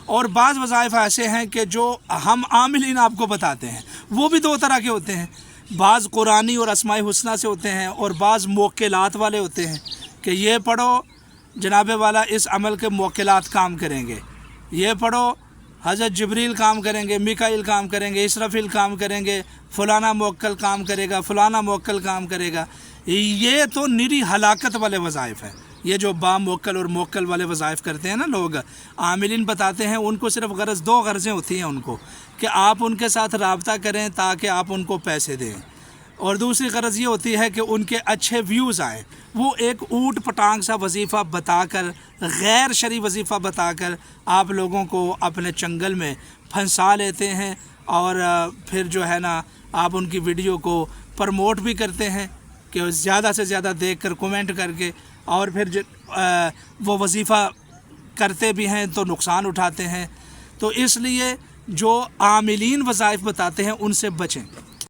اور بعض وظائف ایسے ہیں کہ جو ہم عاملین آپ کو بتاتے ہیں، وہ بھی دو طرح کے ہوتے ہیں، بعض قرآنی اور اسماء حسنہ سے ہوتے ہیں، اور بعض موکلات والے ہوتے ہیں کہ یہ پڑھو جناب والا اس عمل کے موکلات کام کریں گے، یہ پڑھو حضرت جبریل کام کریں گے، میکائیل کام کریں گے، اسرافیل کام کریں گے، فلانا موکل کام کرے گا، فلانا موکل کام کرے گا۔ یہ تو نری ہلاکت والے وظائف ہیں۔ یہ جو با موکل اور موکل والے وظائف کرتے ہیں نا لوگ، عاملین بتاتے ہیں، ان کو صرف دو غرضیں ہوتی ہیں ان کو، کہ آپ ان کے ساتھ رابطہ کریں تاکہ آپ ان کو پیسے دیں، اور دوسری غرض یہ ہوتی ہے کہ ان کے اچھے ویوز آئیں۔ وہ ایک اوٹ پٹانگ سا وظیفہ بتا کر، غیر شرعی وظیفہ بتا کر آپ لوگوں کو اپنے چنگل میں پھنسا لیتے ہیں، اور پھر جو ہے نا آپ ان کی ویڈیو کو پروموٹ بھی کرتے ہیں کہ زیادہ سے زیادہ دیکھ کر کومنٹ کر کے، اور پھر وہ وظیفہ کرتے بھی ہیں تو نقصان اٹھاتے ہیں۔ تو اس لیے جو عاملین وظائف بتاتے ہیں ان سے بچیں۔